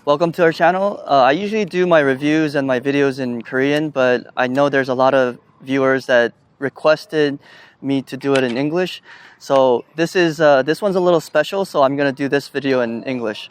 Welcome to our channel. I usually do my reviews and my videos in Korean, but I know there's a lot of viewers that requested me to do it in English. So this one's a little special, so I'm gonna do this video in English.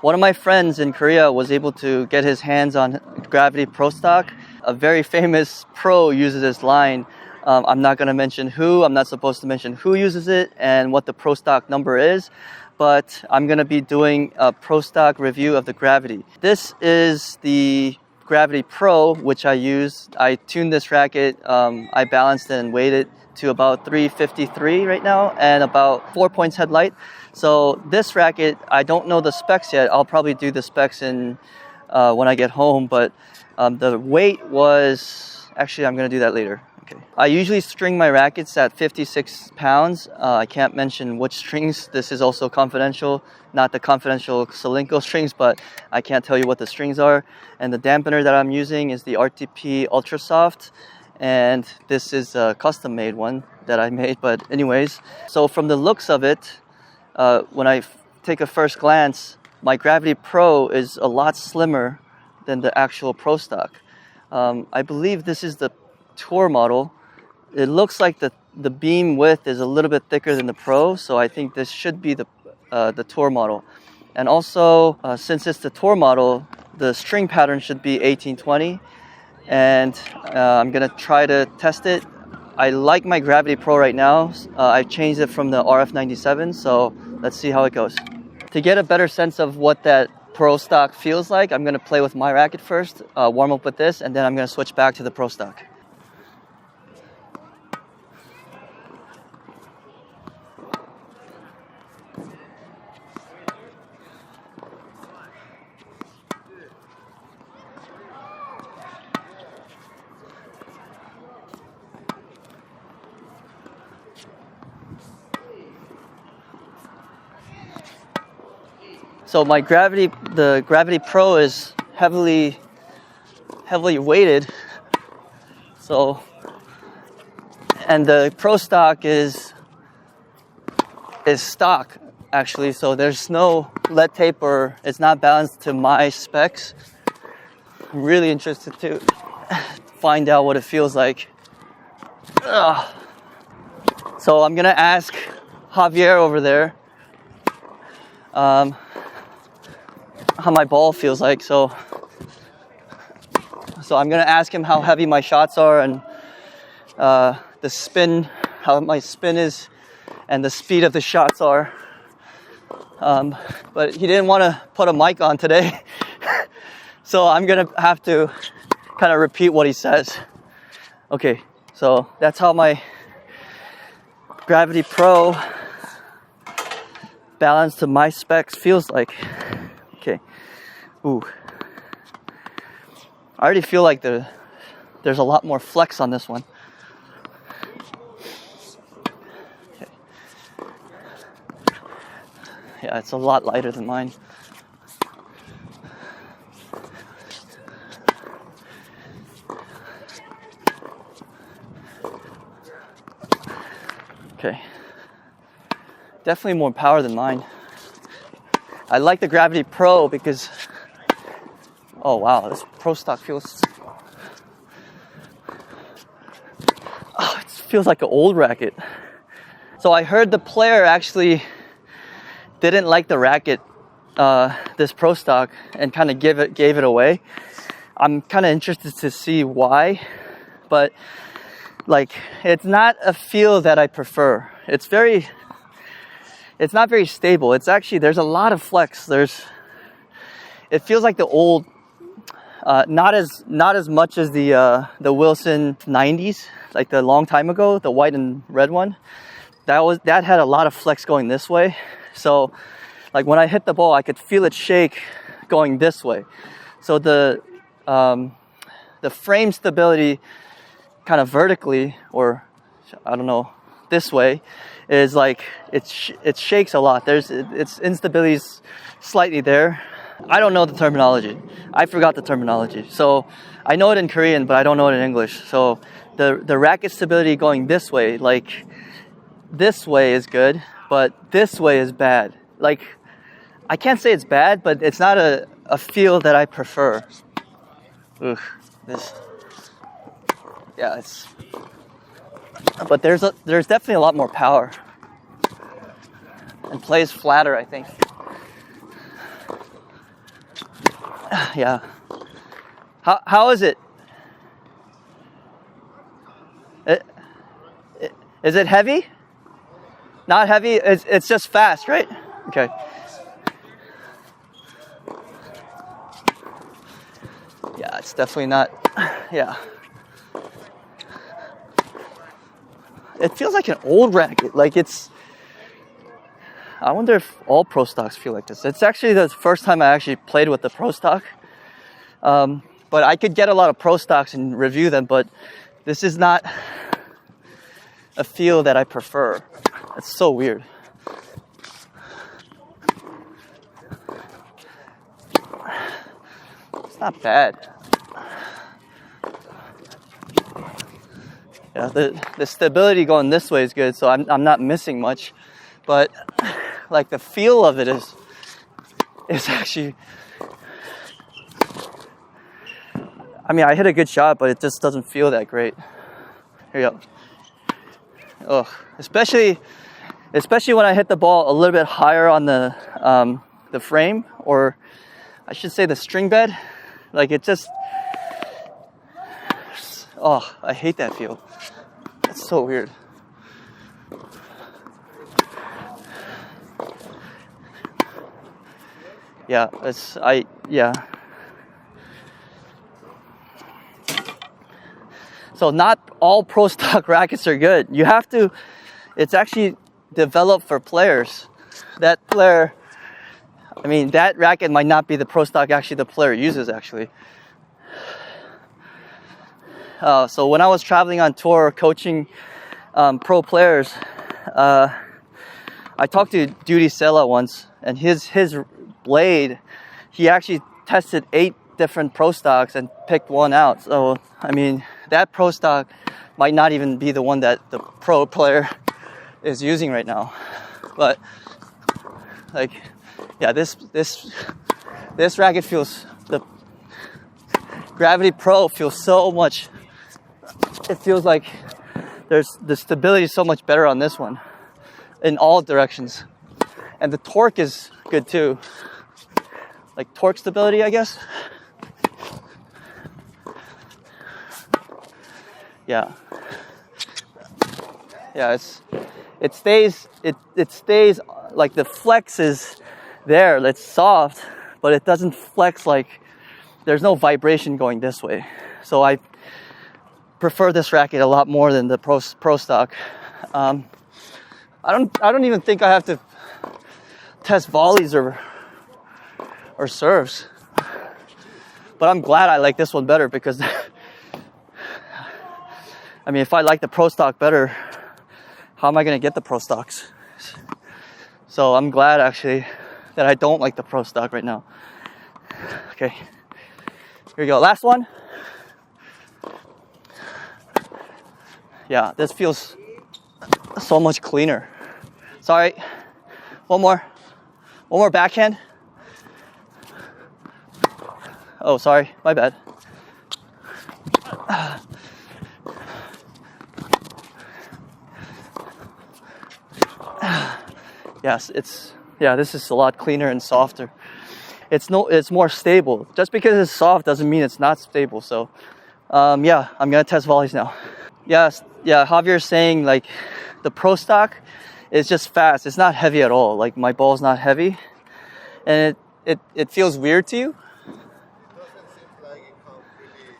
One of my friends in Korea was able to get his hands on Gravity Pro Stock. A very famous pro uses this line. I'm not going to mention who, I'm not supposed to mention who uses it and what the Pro Stock number is, but I'm going to be doing a Pro Stock review of the Gravity. This is the Gravity Pro, which I use. I tuned this racket, I balanced it and weighted it to about 353 right now and about 4 points headlight. So this racket, I don't know the specs yet. I'll probably do the specs when I get home, but the weight was, actually I'm going to do that later. Okay. I usually string my rackets at 56 pounds. I can't mention which strings. This is also confidential, not the confidential Solinco strings, but I can't tell you what the strings are. And the dampener that I'm using is the RTP Ultra Soft, and this is a custom made one that I made. But anyways, so from the looks of it, when I take a first glance, my Gravity Pro is a lot slimmer than the actual Pro Stock. I believe this is the Tour model. It looks like the beam width is a little bit thicker than the Pro, so I think this should be the Tour model. And also, since it's the Tour model, the string pattern should be 1820, and I'm gonna try to test it. I like my Gravity Pro right now. I've changed it from the RF97, so let's see how it goes. To get a better sense of what that Pro Stock feels like, I'm gonna play with my racket first, warm up with this, and then I'm gonna switch back to the Pro Stock. So my the Gravity Pro is heavily weighted. So, and the Pro Stock is stock actually. So there's no lead tape, or it's not balanced to my specs. I'm really interested to find out what it feels like. So I'm gonna ask Javier over there how my ball feels like. So I'm gonna ask him how heavy my shots are and the spin, how my spin is, and the speed of the shots are. But he didn't want to put a mic on today, so I'm gonna have to kind of repeat what he says. Okay, so that's how my Gravity Pro balanced to my specs feels like. Okay. Ooh. I already feel like there's a lot more flex on this one. Okay. Yeah, it's a lot lighter than mine. Okay. Definitely more power than mine. I like the Gravity Pro because, oh wow, this Pro Stock feels, it feels like an old racket. So I heard the player actually didn't like the racket, this Pro Stock, and kind of gave it away. I'm kind of interested to see why, but like, it's not a feel that I prefer. It's not very stable. It's actually, there's a lot of flex. It feels like the old, not as much as the Wilson 90s, like the long time ago, the white and red one. That had a lot of flex going this way. So like when I hit the ball, I could feel it shake going this way. So the frame stability kind of vertically, or I don't know, this way, is like it shakes a lot. Its instability is slightly there. I don't know the terminology. I forgot the terminology. So I know it in Korean, but I don't know it in English. So the racket stability going this way, like this way is good, but this way is bad. Like, I can't say it's bad, but it's not a feel that I prefer. Ugh, but there's definitely a lot more power. And plays flatter, I think. Yeah. How is it? Is it heavy? Not heavy? It's just fast, right? Okay. Yeah, it's definitely not. Yeah. It feels like an old racket. Like I wonder if all Pro Stocks feel like this. It's actually the first time I actually played with the Pro Stock. But I could get a lot of Pro Stocks and review them, but this is not a feel that I prefer. It's so weird. It's not bad. Yeah, the stability going this way is good, so I'm not missing much. But like the feel of it is actually, I mean, I hit a good shot, but it just doesn't feel that great. Here you go. Oh, especially when I hit the ball a little bit higher on the frame, or I should say the string bed. Like it just, oh, I hate that feel. It's so weird. Yeah, So not all Pro Stock rackets are good. You have to, it's actually developed for players. That player, I mean, that racket might not be the Pro Stock actually the player uses actually. So when I was traveling on tour coaching pro players, I talked to Duty Sela once, and his blade, he actually tested 8 different Pro Stocks and picked one out. So, I mean, that Pro Stock might not even be the one that the pro player is using right now. But, like, yeah, this racket feels, the Gravity Pro feels so much, it feels like the stability is so much better on this one in all directions. And the torque is good too. Like torque stability, I guess. Yeah. Yeah, it stays like the flex is there, it's soft, but it doesn't flex like there's no vibration going this way. So I prefer this racket a lot more than the Pro Stock. I don't even think I have to test volleys or serves. But I'm glad I like this one better because I mean, if I like the Pro Stock better, how am I going to get the Pro Stocks? So I'm glad actually that I don't like the Pro Stock right now. Okay, here we go. Last one. Yeah, this feels so much cleaner. Sorry, one more backhand. Oh, sorry, my bad. Yes, this is a lot cleaner and softer. It's more stable. Just because it's soft doesn't mean it's not stable. So, yeah, I'm gonna test volleys now. Yes, yeah, Javier's saying like the Pro Stock is just fast. It's not heavy at all. Like my ball's not heavy, and it feels weird to you. It doesn't seem like it comes really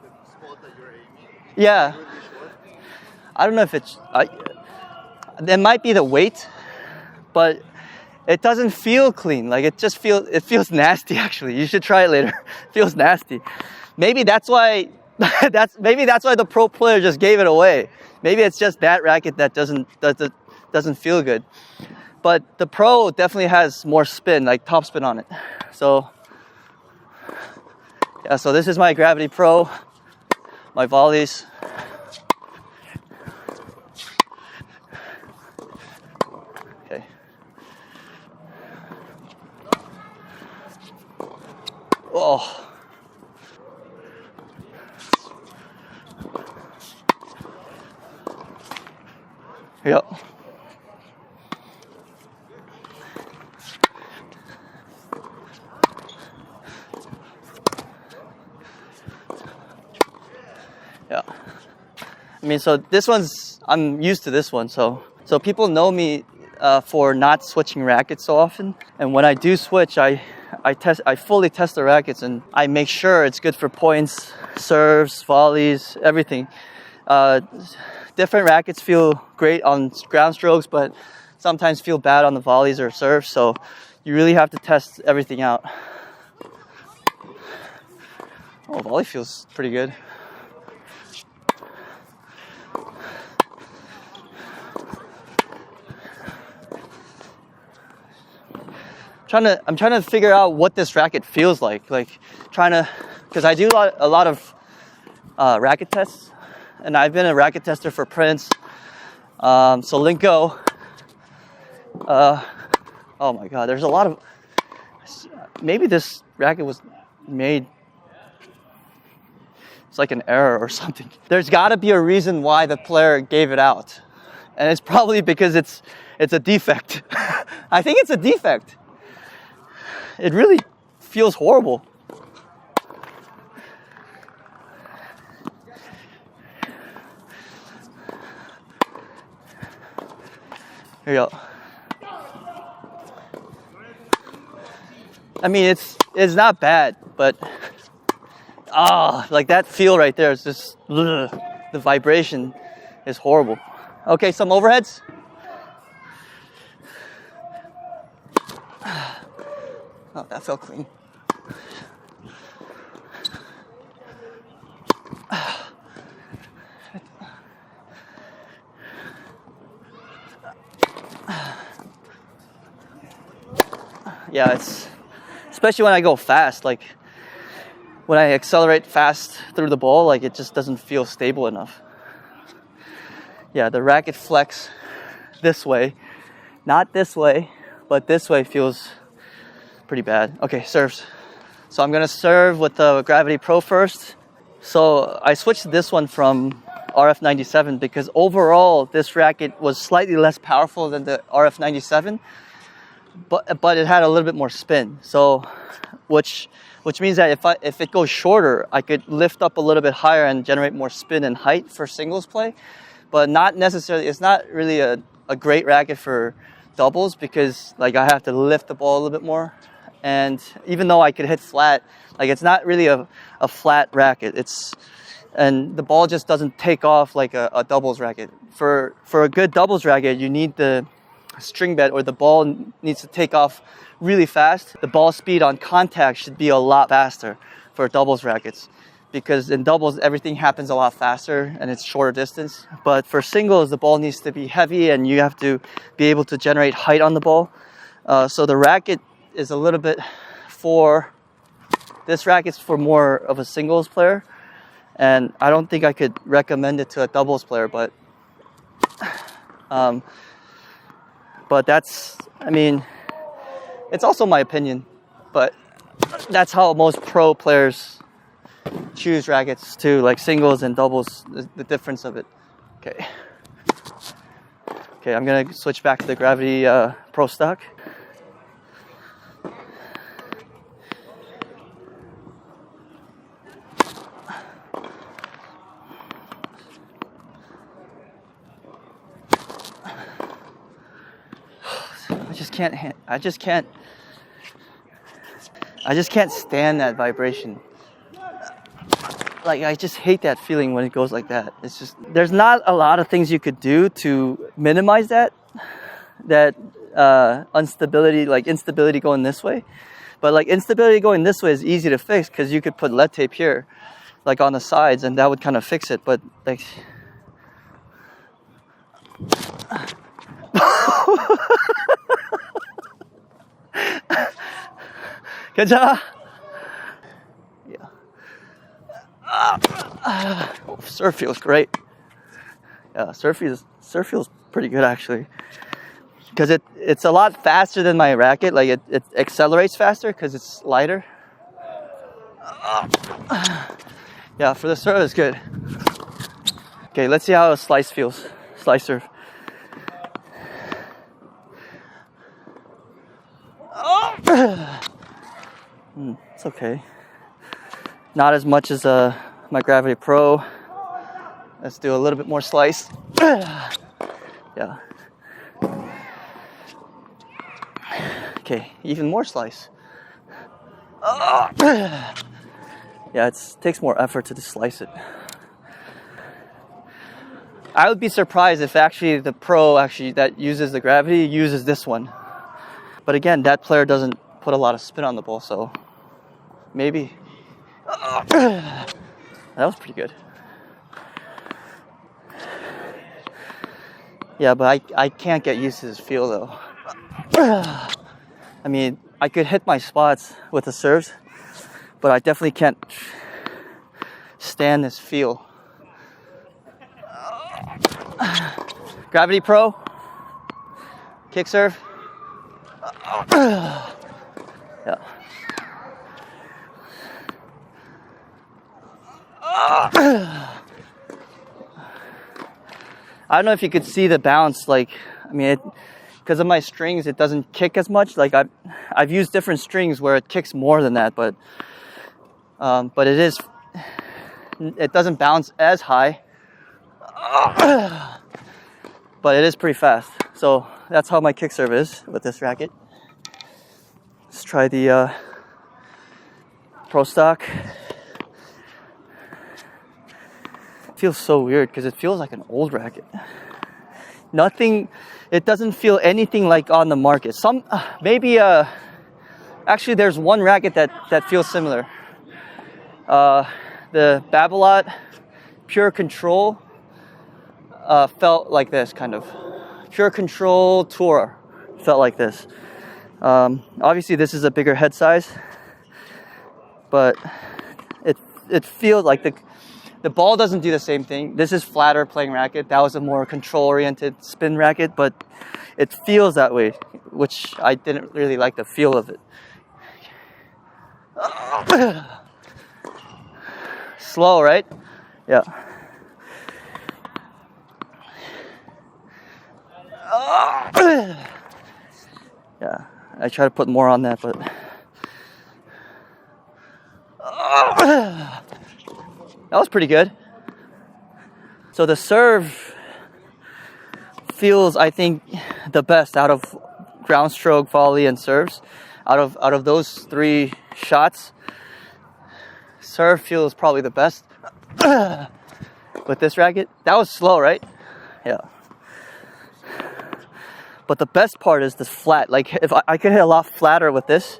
the spot that you're aiming. Yeah. Really short. I don't know if it might be the weight, but it doesn't feel clean. Like it feels nasty actually. You should try it later. It feels nasty. Maybe that's why the pro player just gave it away. Maybe it's just that racket that doesn't feel good. But the Pro definitely has more spin, like top spin on it. So yeah, so this is my Gravity Pro. my volleys. Okay. Oh. Yep. Yeah. I mean, so this one's, I'm used to this one. So people know me for not switching rackets so often. And when I do switch, I fully test the rackets and I make sure it's good for points, serves, volleys, everything. Different rackets feel great on ground strokes, but sometimes feel bad on the volleys or serves. So you really have to test everything out. Oh, volley feels pretty good. I'm trying to figure out what this racket feels like. Because I do a lot of racket tests, and I've been a racket tester for Prince, Solinco. Oh my God, there's a lot of. Maybe this racket was made. It's like an error or something. There's got to be a reason why the player gave it out, and it's probably because it's a defect. I think it's a defect. It really feels horrible. Here you go. I mean, it's not bad, but like that feel right there is just ugh, the vibration is horrible. Okay, some overheads. Oh, that felt clean. Yeah, it's especially when I go fast, like when I accelerate fast through the ball, like it just doesn't feel stable enough. Yeah, the racket flex this way, not this way, but this way feels pretty bad. Okay, serves. So I'm gonna serve with the Gravity Pro first. So I switched to this one from RF97 because overall this racket was slightly less powerful than the RF97, but it had a little bit more spin. So which means that if it goes shorter, I could lift up a little bit higher and generate more spin and height for singles play, but not necessarily. It's not really a great racket for doubles because like I have to lift the ball a little bit more. And even though I could hit flat, like it's not really a flat racket. And the ball just doesn't take off like a doubles racket. For a good doubles racket, you need the string bed, or the ball needs to take off really fast. The ball speed on contact should be a lot faster for doubles rackets, because in doubles everything happens a lot faster and it's shorter distance. But for singles, the ball needs to be heavy and you have to be able to generate height on the ball. So the racket is a little bit this racket's for more of a singles player, and I don't think I could recommend it to a doubles player, but that's, I mean, it's also my opinion, but that's how most pro players choose rackets too, like singles and doubles, the difference of it. Okay, I'm gonna switch back to the Gravity Pro stock. I just can't stand that vibration. Like, I just hate that feeling when it goes like that. It's just, there's not a lot of things you could do to minimize that instability going this way. But like instability going this way is easy to fix because you could put lead tape here, like on the sides, and that would kind of fix it. But like, 괜찮아? Yeah. Serve feels great. Yeah, serve feels pretty good actually. Because it's a lot faster than my racket. Like it accelerates faster because it's lighter. Yeah, for the serve it's good. Okay, let's see how a slice feels. Slice serve. It's okay. Not as much as my Gravity Pro. Let's do a little bit more slice. Yeah. Okay, even more slice. Yeah, it takes more effort to just slice it. I would be surprised if actually the pro that uses the Gravity uses this one. But again, that player doesn't put a lot of spin on the ball, so maybe. That was pretty good. Yeah, but I can't get used to this feel though. I mean, I could hit my spots with the serves, but I definitely can't stand this feel. Gravity Pro, kick serve. Yeah. I don't know if you could see the bounce. Like, I mean, because of my strings, it doesn't kick as much. Like I've used different strings where it kicks more than that, but it doesn't bounce as high. But it is pretty fast. So that's how my kick serve is with this racket. Let's try the Pro Stock. It feels so weird because it feels like an old racket. It doesn't feel anything like on the market. Actually there's one racket that feels similar. The Babolat Pure Control felt like this kind of. Pure Control Tour felt like this. Obviously this is a bigger head size, but it feels like the ball doesn't do the same thing. This is flatter playing racket. That was a more control-oriented spin racket, but it feels that way, which I didn't really like the feel of it. Slow, right? Yeah. Yeah, I try to put more on that, but that was pretty good. So the serve feels, I think, the best out of ground stroke, volley, and serves. Out of those three shots, serve feels probably the best with this racket. That was slow, right? Yeah. But the best part is this flat. Like if I could hit a lot flatter with this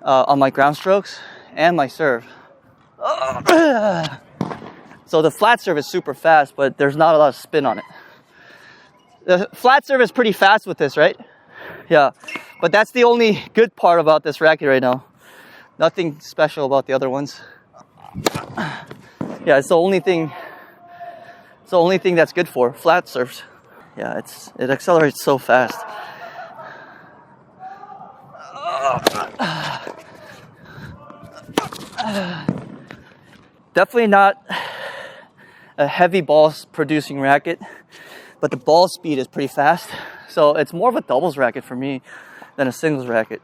on my ground strokes and my serve. So the flat serve is super fast, but there's not a lot of spin on it. The flat serve is pretty fast with this, right? Yeah, but that's the only good part about this racket right now. Nothing special about the other ones. Yeah, it's the only thing that's good for flat serves. Yeah, it accelerates so fast. Definitely not a heavy ball producing racket, but the ball speed is pretty fast. So it's more of a doubles racket for me than a singles racket.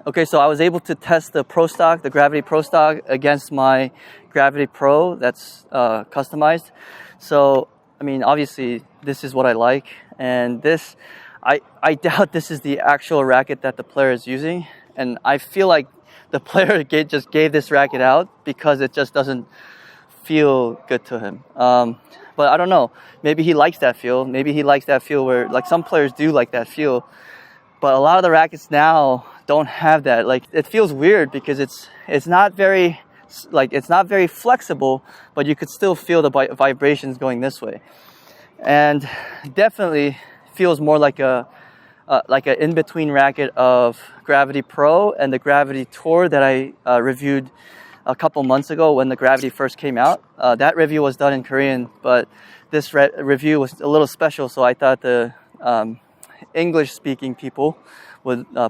Okay, so I was able to test the Pro Stock, the Gravity Pro Stock, against my Gravity Pro that's customized. So, I mean, obviously, this is what I like. And this, I doubt this is the actual racket that the player is using. And I feel like the player just gave this racket out because it just doesn't feel good to him. But I don't know. Maybe he likes that feel. Maybe he likes that feel where, like, some players do like that feel. But a lot of the rackets now don't have that. Like, it feels weird because it's not very flexible, but you could still feel the vibrations going this way. And definitely feels more like an in-between racket of Gravity Pro and the Gravity Tour that I reviewed a couple months ago when the Gravity first came out. That review was done in Korean, but this review was a little special, so I thought the English-speaking people,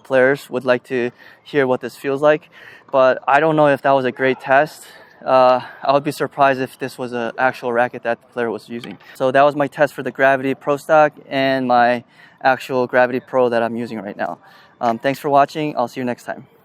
players, would like to hear what this feels like. But I don't know if that was a great test. I would be surprised if this was an actual racket that the player was using. So that was my test for the Gravity Pro Stock and my actual Gravity Pro that I'm using right now. Thanks for watching. I'll see you next time.